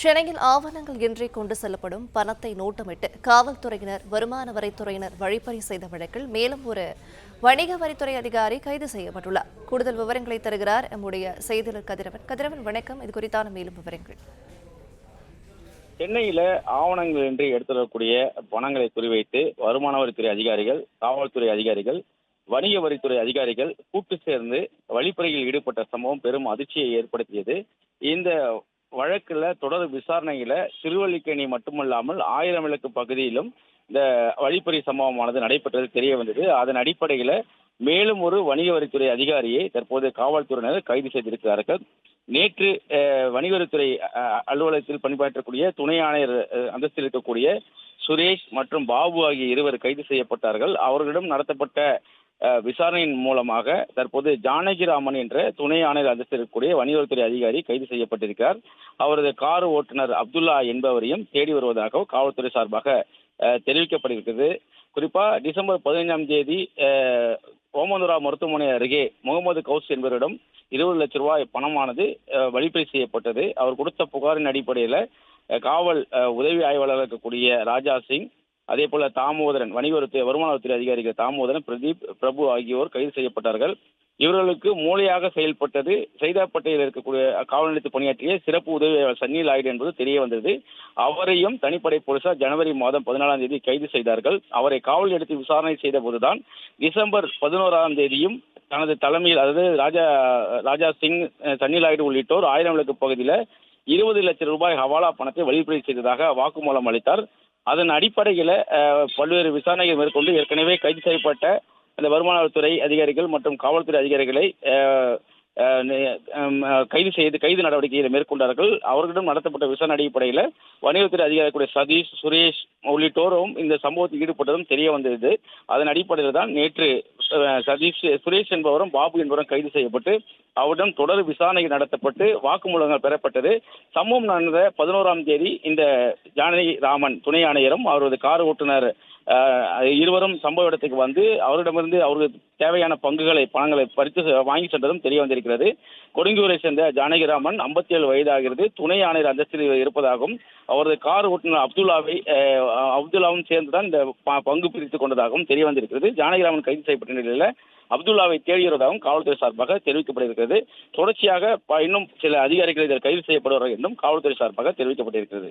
சென்னையில் ஆவணங்கள் இன்றி கொண்டு செல்லப்படும் பணத்தை நோட்டமிட்டு காவல்துறையினர், வருமான வரித்துறையினர் வழிப்பறி செய்த வழக்கில் மேலும் ஒரு வணிக வரித்துறை அதிகாரி கைது செய்யப்பட்டுள்ளார். கூடுதல் விவரங்களை தருகிறார் நம்முடைய செய்தியாளர் கதிரவன். கதிரவன், வணக்கம். இது குறித்தான மேலும் விவரங்கள். சென்னையில ஆவணங்கள் இன்றி எடுத்துள்ளக்கூடிய பணங்களை குறிவைத்து வருமான வரித்துறை அதிகாரிகள், காவல்துறை அதிகாரிகள், வணிக வரித்துறை அதிகாரிகள் கூட்டு சேர்ந்து வழிப்பறியில் ஈடுபட்ட சம்பவம் பெரும் அதிர்ச்சியை ஏற்படுத்தியது. இந்த வழக்குல தொடர் விசாரணையில திருவல்லிக்கேணி மட்டுமல்லாமல் ஆயிரம் விளக்கு பகுதியிலும் இந்த வழிப்பறி சம்பவமானது நடைபெற்றது தெரிய வந்தது. அதன் அடிப்படையில மேலும் ஒரு வணிக வரித்துறை அதிகாரியை தற்போது காவல்துறையினர் கைது செய்திருக்கிறார்கள். நேற்று வணிக வரித்துறை அலுவலகத்தில் பணியாற்றக்கூடிய துணை ஆணையர் அந்தஸ்தில் இருக்கக்கூடிய சுரேஷ் மற்றும் பாபு ஆகிய இருவர் கைது செய்யப்பட்டார்கள். அவர்களிடம் நடத்தப்பட்ட விசாரணையின் மூலமாக தற்போது ஜானகிராமன் என்ற துணை ஆணையர் அந்தஸ்தில் இருக்கக்கூடிய வணிகவரித்துறை அதிகாரி கைது செய்யப்பட்டிருக்கிறார். அவரது கார் ஓட்டுநர் அப்துல்லா என்பவரையும் தேடி வருவதாக காவல்துறை சார்பாக தெரிவிக்கப்பட்டிருக்கிறது. குறிப்பா டிசம்பர் 15ஆம் தேதி ஓமந்தூரா மருத்துவமனை அருகே முகமது கவுஸ் என்பவரிடம் 20 லட்சம் ரூபாய் பணமானது வழிப்பறி செய்யப்பட்டது. அவர் கொடுத்த புகாரின் அடிப்படையில் காவல் உதவி ஆய்வாளர் இருக்கக்கூடிய ராஜா சிங், அதே போல தாமோதரன், வருமான வரித்துறை அதிகாரிகள் தாமோதரன், பிரதீப், பிரபு ஆகியோர் கைது செய்யப்பட்டார்கள். இவர்களுக்கு மூளையாக செயல்பட்டது சைதாப்பேட்டையில் இருக்கக்கூடிய காவல் நிலையத்தில் பணியாற்றிய சிறப்பு உதவி சன்னி லாய்டு என்பது தெரிய வந்தது. அவரையும் தனிப்படை போலீசார் ஜனவரி மாதம் 14ஆம் தேதி கைது செய்தார்கள். அவரை காவல் நிலையத்தில் விசாரணை செய்த போதுதான் டிசம்பர் 11ஆம் தேதியும் தனது தலைமையில், அதாவது ராஜா சிங், சன்னி லாய்டு உள்ளிட்டோர் ஆயிரம் விளக்கு பகுதியில் 20 லட்சம் ரூபாய் ஹவாலா பணத்தை வழிப்பறி செய்ததாக வாக்குமூலம் அளித்தார். அதன் அடிப்படையில் பல்வேறு விசாரணைகள் மேற்கொண்டு ஏற்கனவே கைது செய்யப்பட்ட அந்த வருமான வரித்துறை அதிகாரிகள் மற்றும் காவல்துறை அதிகாரிகளை கைது நடவடிக்கைகளை மேற்கொண்டார்கள். அவர்களிடம் நடத்தப்பட்ட விசாரணை அடிப்படையில் வணிகத்துறை அதிகாரிகளுடைய சதீஷ், சுரேஷ் உள்ளிட்டோரும் இந்த சம்பவத்தில் ஈடுபட்டதும் தெரிய வந்தது. அதன் அடிப்படையில் தான் நேற்று சுரேஷ் என்பவரும் பாபு என்பவரும் கைது செய்யப்பட்டு அவரிடம் தொடர் விசாரணை நடத்தப்பட்டு வாக்குமூலங்கள் பெறப்பட்டது. சம்பவம் நடந்த 11ஆம் தேதி இந்த ஜானகி ராமன் துணை ஆணையரும் அவரது கார் ஓட்டுநர் இருவரும் சம்பவ இடத்துக்கு வந்து அவரிடமிருந்து அவருக்கு தேவையான பணங்களை பறித்து வாங்கி சென்றதும் தெரிய வந்திருக்கிறது. கொடுங்கியூரை சேர்ந்த ஜானகிராமன் 57 வயதாகிறது. துணை ஆணையர் அந்தஸ்தில் இருப்பதாகவும் அவரது கார் ஓட்டுநர் அப்துல்லாவும் சேர்ந்துதான் இந்த பங்கு பிரித்துக் கொண்டதாகவும் தெரிய வந்திருக்கிறது. ஜானகிராமன் கைது செய்யப்பட்ட நிலையில் அப்துல்லாவை தேடி வருவதாகவும் காவல்துறை சார்பாக தெரிவிக்கப்பட்டிருக்கிறது. தொடர்ச்சியாக இன்னும் சில அதிகாரிகள் இதில் கைது செய்யப்படுவார்கள் என்றும் காவல்துறை சார்பாக தெரிவிக்கப்பட்டிருக்கிறது.